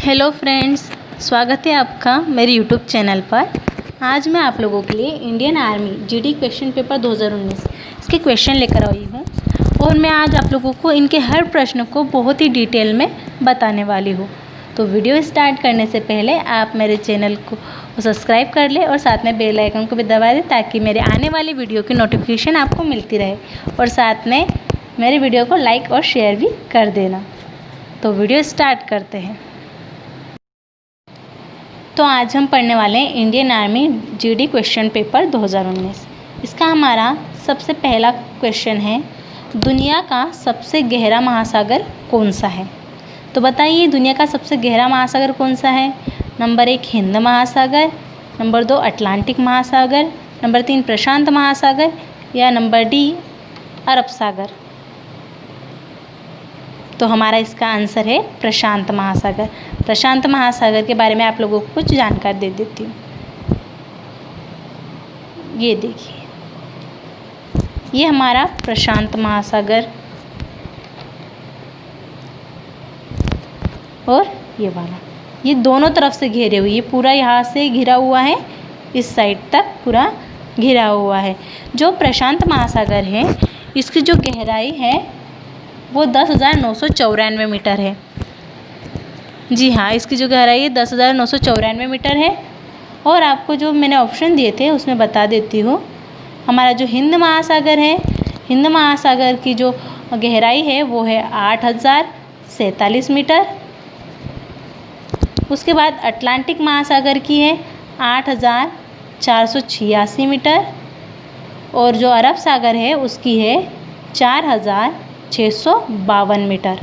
Hello friends, स्वागत है आपका मेरे यूट्यूब चैनल पर। आज मैं आप लोगों के लिए Indian army GD question paper 2019 इसके क्वेश्चन लेकर आई हूँ और मैं आज आप लोगों को इनके हर प्रश्न को बहुत ही डिटेल में बताने वाली हूँ। तो वीडियो स्टार्ट करने से पहले आप मेरे चैनल को सब्सक्राइब कर लें और साथ में बेल आइकन को भी दबा दें ताकि मेरे आने वाली वीडियो की नोटिफिकेशन आपको मिलती रहे और साथ में मेरे वीडियो को लाइक और शेयर भी कर देना। तो वीडियो स्टार्ट करते हैं। तो आज हम पढ़ने वाले हैं Indian army GD question paper 2019। इसका हमारा सबसे पहला क्वेश्चन है, दुनिया का सबसे गहरा महासागर कौन सा है? तो बताइए दुनिया का सबसे गहरा महासागर कौन सा है? नंबर 1 हिंद महासागर, नंबर 2 अटलांटिक महासागर, नंबर 3 प्रशांत महासागर या नंबर डी अरब सागर। तो हमारा इसका आंसर है प्रशांत महासागर। प्रशांत महासागर के बारे में आप लोगों को कुछ जानकारी दे देती हूँ। ये देखिए, ये हमारा प्रशांत महासागर और ये वाला, ये दोनों तरफ से घेरे हुए, ये पूरा यहाँ से घिरा हुआ है, इस साइड तक पूरा घिरा हुआ है। जो प्रशांत महासागर है इसकी जो गहराई है वो 10,994 मीटर है। जी हाँ, इसकी जो गहराई है 10,994 मीटर है। और आपको जो मैंने ऑप्शन दिए थे उसमें बता देती हूँ, हमारा जो हिंद महासागर है, हिंद महासागर की जो गहराई है वो है 8,047 मीटर। उसके बाद अटलांटिक महासागर की है 8,486 मीटर और जो अरब सागर है उसकी है 4,652 मीटर।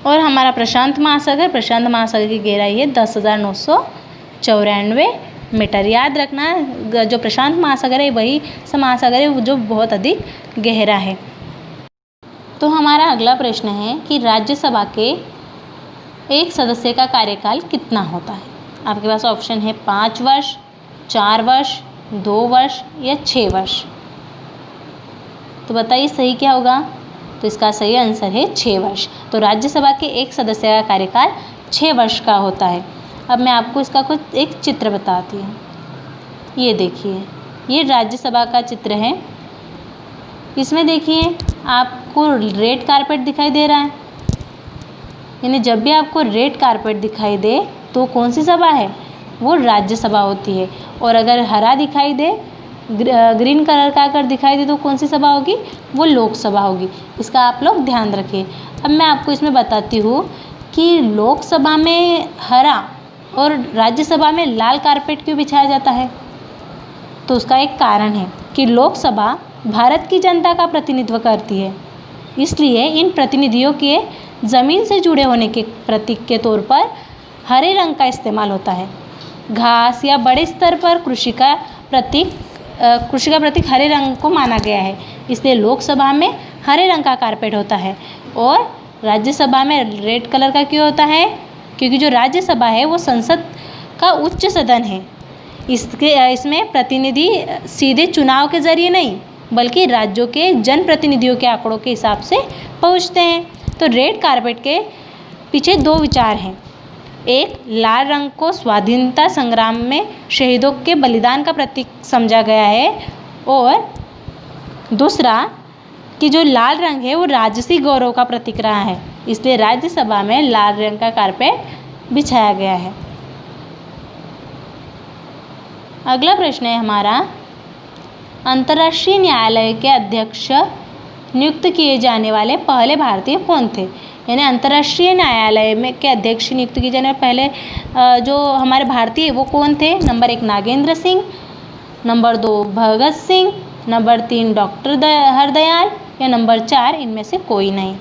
और हमारा प्रशांत महासागर की गहराई है 10,994 मीटर। याद रखना, जो प्रशांत महासागर है वही महासागर है जो बहुत अधिक गहरा है। तो हमारा अगला प्रश्न है कि राज्यसभा के एक सदस्य का कार्यकाल कितना होता है? आपके पास ऑप्शन है 5 वर्ष, 4 वर्ष, 2 वर्ष या 6 वर्ष। तो बताइए सही क्या होगा? तो इसका सही आंसर है 6 वर्ष। तो राज्यसभा के एक सदस्य का कार्यकाल 6 वर्ष का होता है। अब मैं आपको इसका कुछ एक चित्र बताती हूँ। ये देखिए, ये राज्यसभा का चित्र है। इसमें देखिए आपको रेड कारपेट दिखाई दे रहा है, यानी जब भी आपको रेड कारपेट दिखाई दे तो कौन सी सभा है? वो राज्यसभा होती है। और अगर हरा दिखाई दे, ग्रीन कलर का अगर दिखाई दे तो कौन सी सभा होगी? वो लोकसभा होगी। इसका आप लोग ध्यान रखिए। अब मैं आपको इसमें बताती हूँ कि लोकसभा में हरा और राज्यसभा में लाल कारपेट क्यों बिछाया जाता है। तो उसका एक कारण है कि लोकसभा भारत की जनता का प्रतिनिधित्व करती है, इसलिए इन प्रतिनिधियों के ज़मीन से जुड़े होने के प्रतीक के तौर पर हरे रंग का इस्तेमाल होता है। घास या बड़े स्तर पर कृषि का प्रतीक हरे रंग को माना गया है, इसलिए लोकसभा में हरे रंग का कारपेट होता है और राज्यसभा में रेड कलर का क्यों होता है? क्योंकि जो राज्यसभा है वो संसद का उच्च सदन है। इसमें प्रतिनिधि सीधे चुनाव के जरिए नहीं बल्कि राज्यों के जनप्रतिनिधियों के आंकड़ों के हिसाब से पहुँचते हैं। तो रेड कारपेट के पीछे 2 विचार हैं। एक, लाल रंग को स्वाधीनता संग्राम में शहीदों के बलिदान का प्रतीक समझा गया है और दूसरा कि जो लाल रंग है वो राजसी गौरव का प्रतीक रहा है, इसलिए राज्यसभा में लाल रंग का कारपेट बिछाया गया है। अगला प्रश्न है हमारा, अंतर्राष्ट्रीय न्यायालय के अध्यक्ष नियुक्त किए जाने वाले पहले भारतीय कौन थे? यानी अंतर्राष्ट्रीय न्यायालय में के अध्यक्ष नियुक्त किए जाने वाले पहले जो हमारे भारतीय वो कौन थे? Number 1 Nagendra Singh, number 2 Bhagat Singh, number 3 doctor Hardayal या नंबर 4 इनमें से कोई नहीं।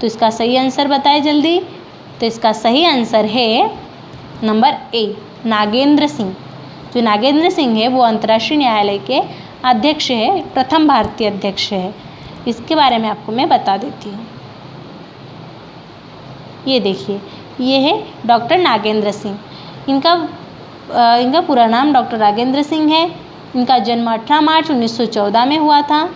तो इसका सही आंसर बताएं जल्दी। तो इसका सही आंसर है नंबर ए, नागेंद्र सिंह। जो नागेंद्र सिंह है वो अंतर्राष्ट्रीय न्यायालय के अध्यक्ष है, प्रथम भारतीय अध्यक्ष है। इसके बारे में आपको मैं बता देती हूँ। ये देखिए, ये है डॉक्टर नागेंद्र सिंह। इनका पूरा नाम डॉक्टर नागेंद्र सिंह है। इनका जन्म 18 मार्च 1914 में हुआ था।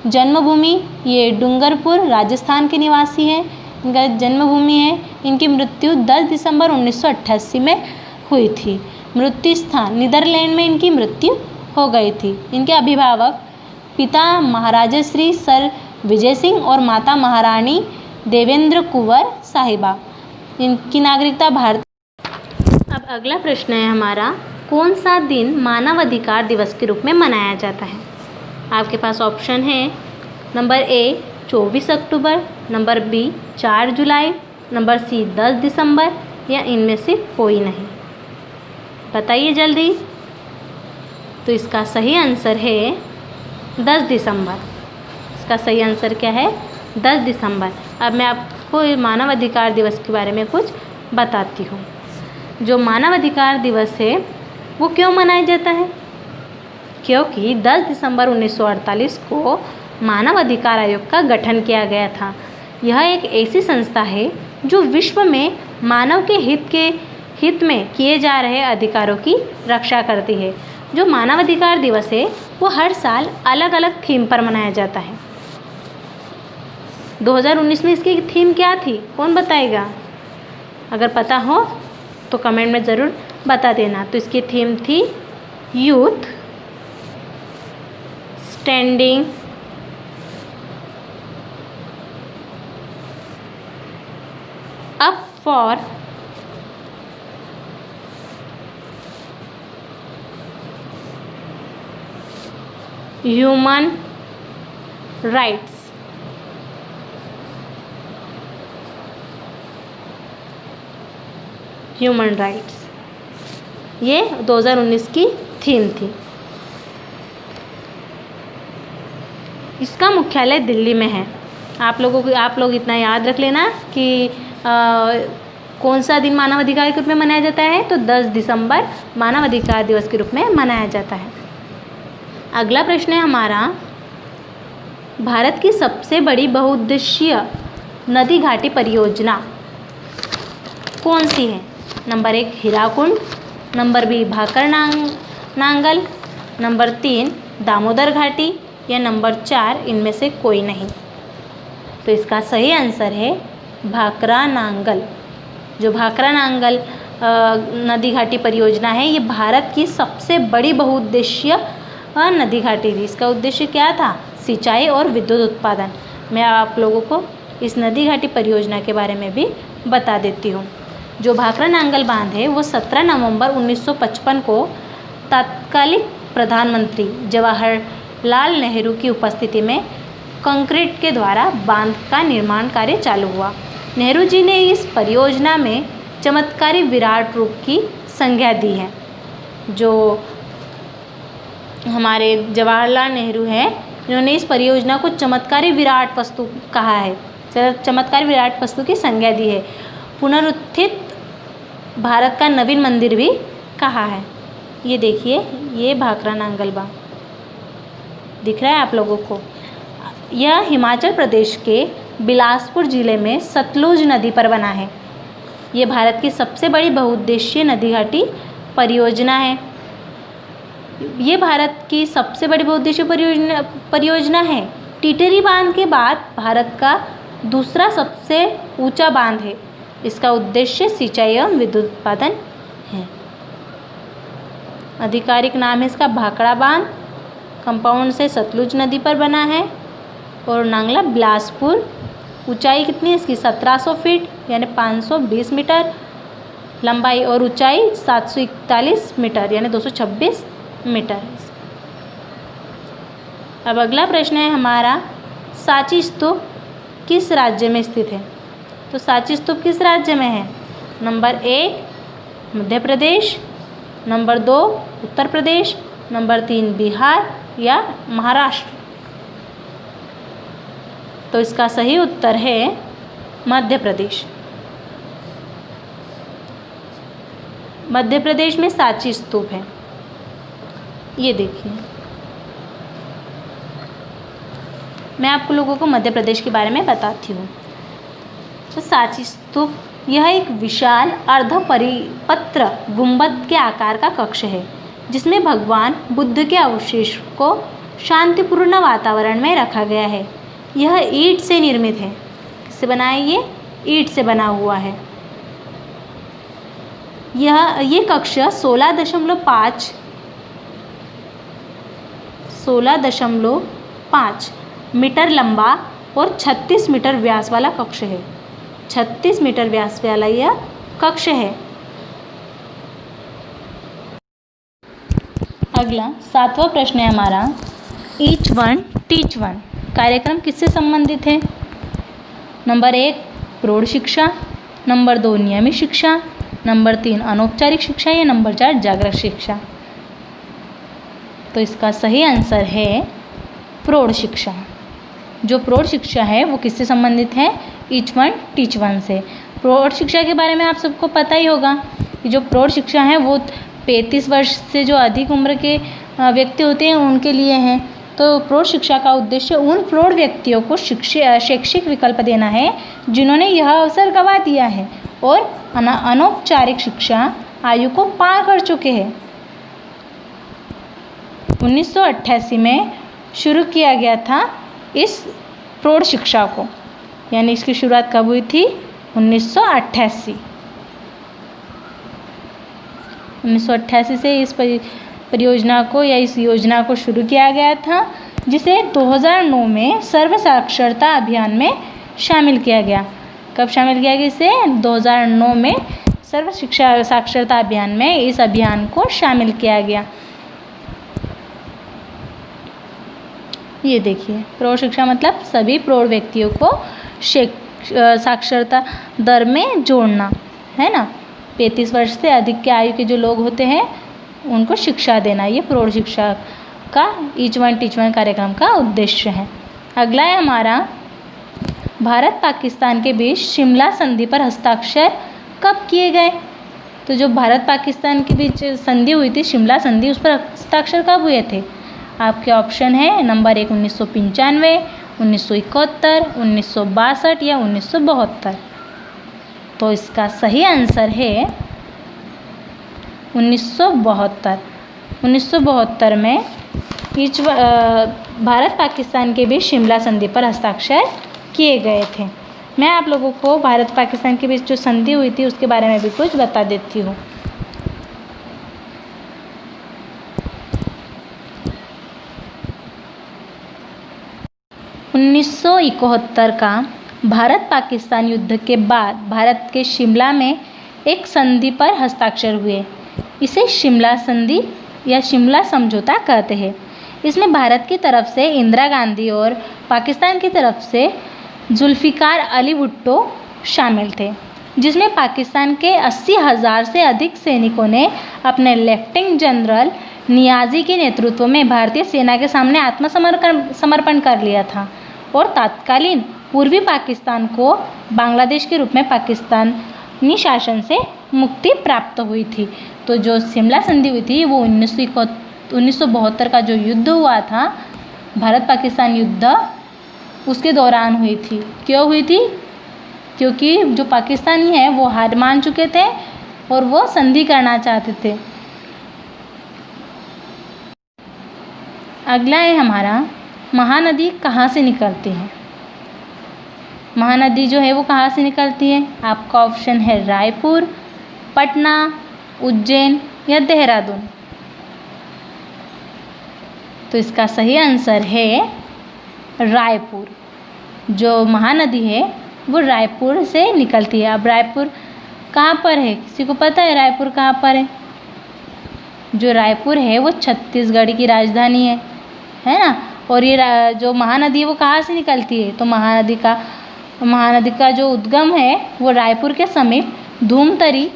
जन्मभूमि ये डूंगरपुर राजस्थान के निवासी हैं, इनका जन्मभूमि है। इनकी मृत्यु 10 दिसंबर 1988 में हुई थी। मृत्यु स्थान नीदरलैंड में इनकी मृत्यु हो गई थी। इनके अभिभावक पिता महाराजा श्री सर विजय सिंह और माता महारानी देवेंद्र कुंवर साहिबा। इनकी नागरिकता भारत। अब अगला प्रश्न है हमारा, कौन सा दिन मानव अधिकार दिवस के रूप में मनाया जाता है? आपके पास ऑप्शन है, नंबर ए 24 अक्टूबर, नंबर बी 4 जुलाई, नंबर सी 10 दिसंबर या इनमें से कोई नहीं। बताइए जल्दी। तो इसका सही आंसर है 10 दिसंबर। इसका सही आंसर क्या है? 10 दिसंबर। अब मैं आपको मानव अधिकार दिवस के बारे में कुछ बताती हूँ। जो मानव अधिकार दिवस है वो क्यों मनाया जाता है? क्योंकि 10 दिसंबर 1948 को मानव अधिकार आयोग का गठन किया गया था। यह एक ऐसी संस्था है जो विश्व में मानव के हित में किए जा रहे अधिकारों की रक्षा करती है। जो मानव अधिकार दिवस है वो हर साल अलग अलग थीम पर मनाया जाता है। 2019 में इसकी थीम क्या थी? कौन बताएगा? अगर पता हो तो कमेंट में ज़रूर बता देना। तो इसकी थीम थी youth standing up for human rights. Human rights ये 2019 की थीम थी। इसका मुख्यालय दिल्ली में है। आप लोग इतना याद रख लेना कि कौन सा दिन मानव अधिकार के रूप में मनाया जाता है। तो 10 दिसंबर मानव अधिकार दिवस के रूप में मनाया जाता है। अगला प्रश्न है हमारा, भारत की सबसे बड़ी बहुउद्देशीय नदी घाटी परियोजना कौन सी है? Number 1 Hirakud, number B Bhakra Nangal, number 3 Damodar घाटी या नंबर 4 इनमें से कोई नहीं। तो इसका सही आंसर है भाखरा नांगल। जो भाखरा नांगल नदी घाटी परियोजना है ये भारत की सबसे बड़ी बहुउद्देशीय नदी घाटी थी। इसका उद्देश्य क्या था? सिंचाई और विद्युत उत्पादन। मैं आप लोगों को इस नदी घाटी परियोजना के बारे में भी बता देती हूँ। जो भाखरा नांगल बांध है वो 17 नवंबर 1955 को तत्कालीन प्रधानमंत्री जवाहरलाल नेहरू की उपस्थिति में कंक्रीट के द्वारा बांध का निर्माण कार्य चालू हुआ। नेहरू जी ने इस परियोजना में चमत्कारी विराट रूप की संज्ञा दी है। जो हमारे जवाहरलाल नेहरू हैं इन्होंने इस परियोजना को चमत्कारी विराट वस्तु कहा है, चमत्कारी विराट वस्तु की संज्ञा दी है। पुनरुत्थित भारत का नवीन मंदिर भी कहा है। ये देखिए, ये भाखरा नांगल बांध दिख रहा है आप लोगों को। यह हिमाचल प्रदेश के बिलासपुर जिले में सतलुज नदी पर बना है। ये भारत की सबसे बड़ी बहुउद्देशीय नदी घाटी परियोजना है। ये भारत की सबसे बड़ी बहुउद्देशीय परियोजना है। टिटरी बांध के बाद भारत का दूसरा सबसे ऊंचा बांध है। इसका उद्देश्य सिंचाई एवं विद्युत उत्पादन है। आधिकारिक नाम है इसका भाखड़ा बांध। कंपाउंड से सतलुज नदी पर बना है और नांगला बिलासपुर। ऊंचाई कितनी है इसकी? 1700 फीट यानी 520 मीटर लंबाई और ऊंचाई 741 मीटर यानी 226 मीटर। अब अगला प्रश्न है हमारा, सांची स्तूप किस राज्य में स्थित है? तो सांची स्तूप किस राज्य में है? Number 1 Madhya Pradesh, number 2 Uttar Pradesh, number 3 Bihar या महाराष्ट्र। तो इसका सही उत्तर है मध्य प्रदेश। मध्य प्रदेश में सांची स्तूप है। ये देखिए, मैं आप लोगों को मध्य प्रदेश के बारे में बताती हूँ। तो सांची स्तूप यह एक विशाल अर्धपरिपत्र गुंबद के आकार का कक्ष है जिसमें भगवान बुद्ध के अवशेष को शांतिपूर्ण वातावरण में रखा गया है। यह ईंट से निर्मित है। किससे बना है ये? ईंट से बना हुआ है। ये कक्ष 16.5 मीटर लंबा और 36 मीटर व्यास वाला कक्ष है। 36 मीटर व्यास वाला यह कक्ष है। अगला 7वां प्रश्न है हमारा, ईच वन टीच वन कार्यक्रम किससे संबंधित है? नंबर 1 प्रौढ़ शिक्षा, नंबर 2 नियमित शिक्षा, नंबर 3 अनौपचारिक शिक्षा या नंबर 4 जागरूक शिक्षा। तो इसका सही आंसर है प्रौढ़ शिक्षा। जो प्रौढ़ शिक्षा है वो किससे संबंधित है? ईच वन टीच वन से। प्रौढ़ शिक्षा के बारे में आप सबको पता ही होगा कि जो प्रौढ़ शिक्षा है वो 35 वर्ष से जो अधिक उम्र के व्यक्ति होते हैं उनके लिए हैं। तो प्रौढ़ शिक्षा का उद्देश्य उन प्रौढ़ व्यक्तियों को शैक्षिक विकल्प देना है जिन्होंने यह अवसर गंवा दिया है और अनौपचारिक शिक्षा आयु को पार कर चुके हैं। 1988 में शुरू किया गया था इस प्रौढ़ शिक्षा को, यानी इसकी शुरुआत कब हुई थी? 1988 से इस परियोजना को या इस योजना को शुरू किया गया था, जिसे 2009 में सर्व साक्षरता अभियान में शामिल किया गया। कब शामिल किया गया इसे? 2009 में सर्व शिक्षा साक्षरता अभियान में इस अभियान को शामिल किया गया। ये देखिए, प्रौढ़ शिक्षा मतलब सभी प्रौढ़ व्यक्तियों को साक्षरता दर में जोड़ना, है ना। 35 वर्ष से अधिक के आयु के जो लोग होते हैं उनको शिक्षा देना, ये प्रौढ़ शिक्षा का ईच वन टीच वन कार्यक्रम का उद्देश्य है। अगला है हमारा, भारत पाकिस्तान के बीच शिमला संधि पर हस्ताक्षर कब किए गए? तो जो भारत पाकिस्तान के बीच संधि हुई थी, शिमला संधि, उस पर हस्ताक्षर कब हुए थे? आपके ऑप्शन है नंबर 1 1995, 1971, 1962 या 1972। तो इसका सही आंसर है 1972। 1972 में भारत पाकिस्तान के बीच शिमला संधि पर हस्ताक्षर किए गए थे। मैं आप लोगों को भारत पाकिस्तान के बीच जो संधि हुई थी उसके बारे में भी कुछ बता देती हूँ। 1971 का भारत पाकिस्तान युद्ध के बाद भारत के शिमला में एक संधि पर हस्ताक्षर हुए। इसे शिमला संधि या शिमला समझौता कहते हैं। इसमें भारत की तरफ से इंदिरा गांधी और पाकिस्तान की तरफ से जुल्फ़िकार अली भुट्टो शामिल थे, जिसमें पाकिस्तान के 80,000 से अधिक सैनिकों ने अपने लेफ्टिनेंट जनरल नियाज़ी के नेतृत्व में भारतीय सेना के सामने आत्मसमर्पण कर लिया था और तत्कालीन पूर्वी पाकिस्तान को बांग्लादेश के रूप में पाकिस्तानी शासन से मुक्ति प्राप्त हुई थी। तो जो शिमला संधि हुई थी वो 1972 का जो युद्ध हुआ था, भारत पाकिस्तान युद्ध, उसके दौरान हुई थी। क्यों हुई थी? क्योंकि जो पाकिस्तानी हैं वो हार मान चुके थे और वो संधि करना चाहते थे। अगला है हमारा, महानदी कहाँ से निकलती है? महानदी जो है वो कहाँ से निकलती है? आपका ऑप्शन है रायपुर, पटना, उज्जैन या देहरादून। तो इसका सही आंसर है रायपुर। जो महानदी है वो रायपुर से निकलती है। अब रायपुर कहाँ पर है? किसी को पता है रायपुर कहाँ पर है? जो रायपुर है वो छत्तीसगढ़ की राजधानी है ना। और ये जो महानदी है वो कहाँ से निकलती है? तो महानदी का जो उद्गम है वो रायपुर के समीप धूमतरी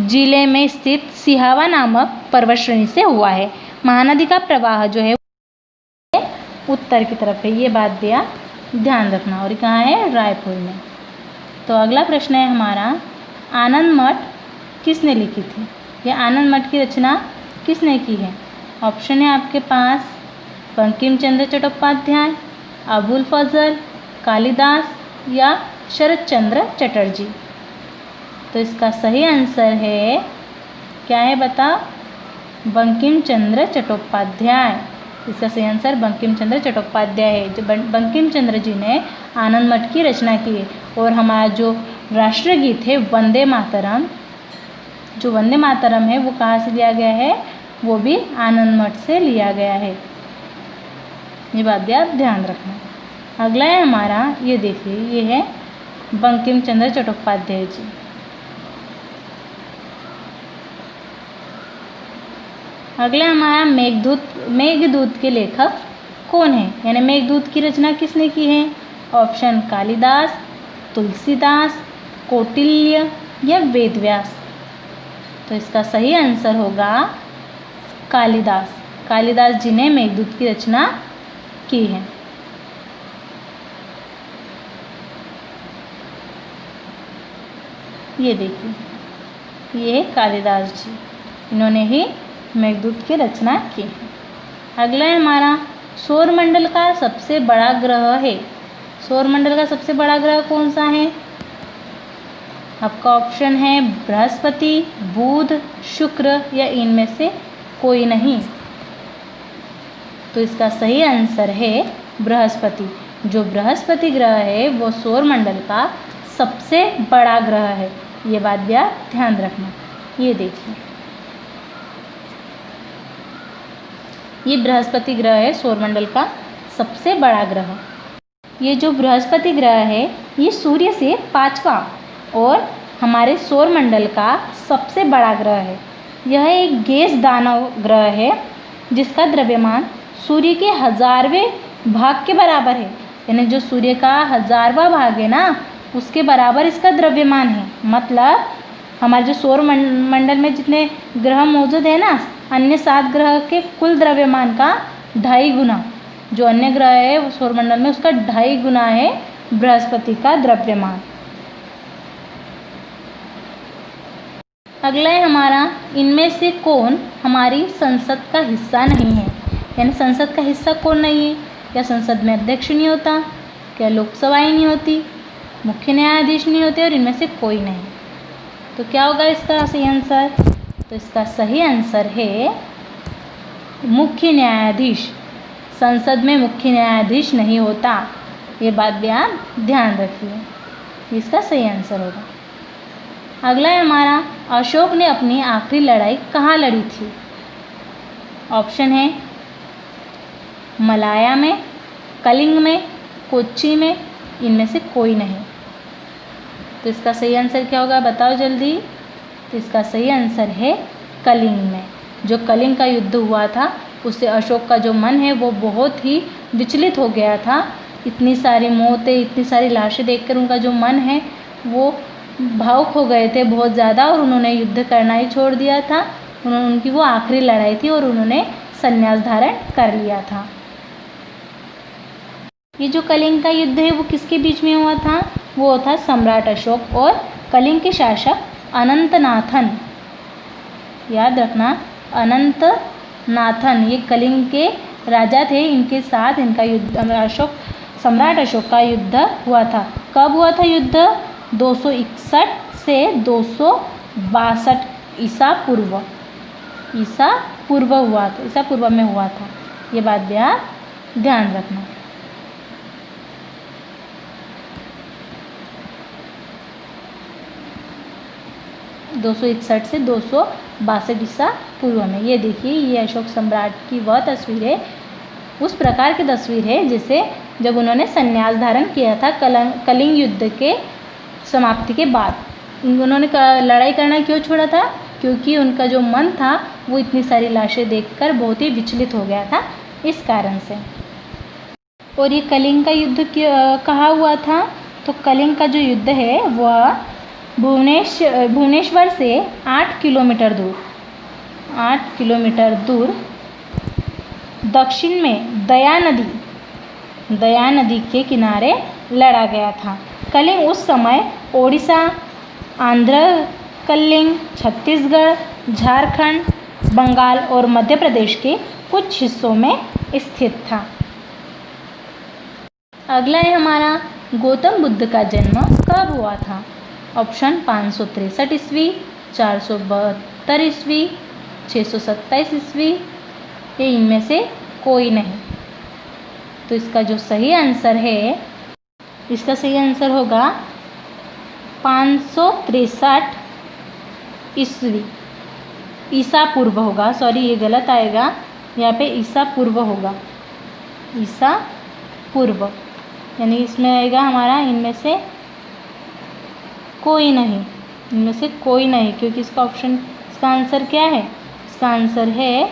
जिले में स्थित सिहावा नामक पर्वत श्रेणी से हुआ है। महानदी का प्रवाह जो है उत्तर की तरफ है, ये बात ध्यान रखना। और कहाँ है? रायपुर में। तो अगला प्रश्न है हमारा, आनंद मठ किसने लिखी थी? ये आनंद मठ की रचना किसने की है? ऑप्शन है आपके पास बंकिम चंद्र चट्टोपाध्याय, अबुल फजल, कालिदास या शरत चंद्र चटर्जी। तो इसका सही आंसर है, क्या है बता? बंकिम चंद्र चट्टोपाध्याय। इसका सही आंसर बंकिम चंद्र चट्टोपाध्याय है। जो बंकिम चंद्र जी ने आनंद मठ की रचना की है। और हमारा जो राष्ट्रगीत है वंदे मातरम, जो वंदे मातरम है वो कहाँ से लिया गया है? वो भी आनंद मठ से लिया गया है। ये बात भी आप ध्यान रखना। अगला है हमारा, ये देखिए, ये है बंकिम चंद्र चट्टोपाध्याय जी। अगला हमारा मेघदूत के लेखक कौन है? यानी मेघदूत की रचना किसने की है? ऑप्शन कालिदास, तुलसीदास, कौटिल्य या वेदव्यास। तो इसका सही आंसर होगा कालिदास। कालिदास जी ने मेघदूत की रचना की है। ये देखिए, ये है कालिदास जी, इन्होंने ही मेघदूत की रचना की है। अगला है हमारा, सौरमंडल का सबसे बड़ा ग्रह है। सौरमंडल का सबसे बड़ा ग्रह कौन सा है? आपका ऑप्शन है बृहस्पति, बुध, शुक्र या इनमें से कोई नहीं। तो इसका सही आंसर है बृहस्पति। जो बृहस्पति ग्रह है वो सौरमंडल का सबसे बड़ा ग्रह है। ये बात भी आप ध्यान रखना। ये देखिए, ये बृहस्पति ग्रह है सौरमंडल का सबसे बड़ा ग्रह। ये जो बृहस्पति ग्रह है ये सूर्य से 5वां और हमारे सौरमंडल का सबसे बड़ा ग्रह है। यह एक गैस दानव ग्रह है जिसका द्रव्यमान सूर्य के 1000वें भाग के बराबर है। यानी जो सूर्य का 1000वां भाग है ना, उसके बराबर इसका द्रव्यमान है। मतलब हमारे जो सौर मंडल में जितने ग्रह मौजूद है ना, अन्य 7 ग्रह के कुल द्रव्यमान का 2.5 गुना, जो अन्य ग्रह है वो सौरमंडल में, उसका 2.5 गुना है बृहस्पति का द्रव्यमान। अगला है हमारा, इनमें से कौन हमारी संसद का हिस्सा नहीं है? यानी संसद का हिस्सा कौन नहीं है? क्या संसद में अध्यक्ष नहीं होता? क्या लोकसभा ही नहीं होती? मुख्य न्यायाधीश नहीं होते? और इनमें से कोई नहीं। तो क्या होगा इसका सही आंसर? तो इसका सही आंसर है मुख्य न्यायाधीश। संसद में मुख्य न्यायाधीश नहीं होता। ये बात भी आप ध्यान रखिए, इसका सही आंसर होगा। अगला है हमारा, अशोक ने अपनी आखिरी लड़ाई कहाँ लड़ी थी? ऑप्शन है मलाया में, कलिंग में, कोच्चि में, इनमें से कोई नहीं। तो इसका सही आंसर क्या होगा? बताओ जल्दी। तो इसका सही आंसर है कलिंग में। जो कलिंग का युद्ध हुआ था उससे अशोक का जो मन है वो बहुत ही विचलित हो गया था। इतनी सारी मौतें, इतनी सारी लाशें देखकर उनका जो मन है वो भावुक हो गए थे बहुत ज़्यादा, और उन्होंने युद्ध करना ही छोड़ दिया था। उनकी वो आखिरी लड़ाई थी और उन्होंने संन्यास धारण कर लिया था। ये जो कलिंग का युद्ध है वो किसके बीच में हुआ था? वो था सम्राट अशोक और कलिंग के शासक अनंतनाथन। याद रखना, अनंतनाथन ये कलिंग के राजा थे। इनके साथ इनका युद्ध सम्राट अशोक का युद्ध हुआ था। कब हुआ था युद्ध? 261 से 262 ईसा पूर्व हुआ था। ईसा पूर्व में हुआ था। ये बात भी आप ध्यान रखना। (261 से 262 ईसा पूर्व में। ये देखिए, ये अशोक सम्राट की वह तस्वीर है, उस प्रकार की तस्वीर है जिसे जब उन्होंने संन्यास धारण किया था कलिंग युद्ध के समाप्ति के बाद। उन्होंने लड़ाई करना क्यों छोड़ा था? क्योंकि उनका जो मन था वो इतनी सारी लाशें देखकर बहुत ही विचलित हो गया था, इस कारण से। और ये कलिंग का युद्ध कहाँ हुआ था? तो कलिंग का जो युद्ध है वह भुवनेश्वर से 8 किलोमीटर दूर दक्षिण में दया नदी के किनारे लड़ा गया था। कलिंग उस समय ओडिशा, आंध्र कलिंग, छत्तीसगढ़, झारखंड, बंगाल और मध्य प्रदेश के कुछ हिस्सों में स्थित था। अगला है हमारा, गौतम बुद्ध का जन्म कब हुआ था? ऑप्शन 563 ईस्वी, 472 ईस्वी, 627 ईस्वी, ये इनमें से कोई नहीं। तो इसका जो सही आंसर है, इसका सही आंसर होगा 563 ईस्वी, ईसा पूर्व होगा। सॉरी, ये गलत आएगा, यहाँ पे ईसा पूर्व होगा, ईसा पूर्व, यानी इसमें आएगा हमारा इनमें से कोई नहीं, इनमें से कोई नहीं, क्योंकि इसका ऑप्शन, इसका आंसर क्या है? इसका आंसर है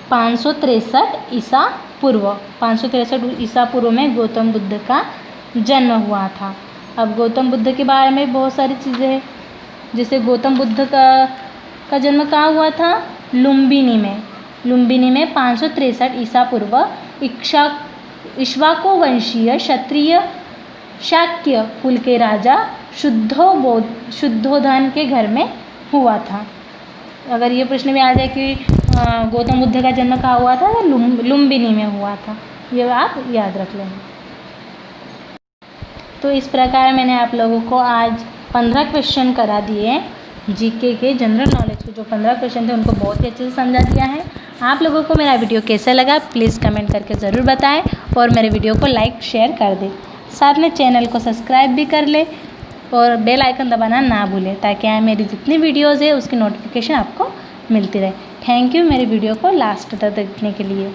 563 ईसा पूर्व। 563 ईसा पूर्व में गौतम बुद्ध का जन्म हुआ था। अब गौतम बुद्ध के बारे में बहुत सारी चीज़ें हैं, जैसे गौतम बुद्ध का जन्म कहाँ हुआ था? लुम्बिनी में। लुम्बिनी में 563 ईसा पूर्व इक्ष्वाकु वंशीय क्षत्रिय शाक्य कुल के राजा शुद्धोधन के घर में हुआ था। अगर ये प्रश्न में आ जाए कि गौतम बुद्ध का जन्म कहाँ हुआ था, तो लुम्बिनी में हुआ था, ये आप याद रख लेंगे। तो इस प्रकार मैंने आप लोगों को आज 15 क्वेश्चन करा दिए जीके के, जनरल नॉलेज के जो 15 क्वेश्चन थे उनको बहुत ही अच्छे से समझा दिया है। आप लोगों को मेरा वीडियो कैसा लगा प्लीज़ कमेंट करके ज़रूर बताएं और मेरे वीडियो को लाइक शेयर कर दें। साथ में चैनल को सब्सक्राइब भी कर ले और बेल आइकन दबाना ना भूलें, ताकि मेरी जितनी वीडियोज़ है उसकी नोटिफिकेशन आपको मिलती रहे। थैंक यू मेरे वीडियो को लास्ट तक देखने के लिए।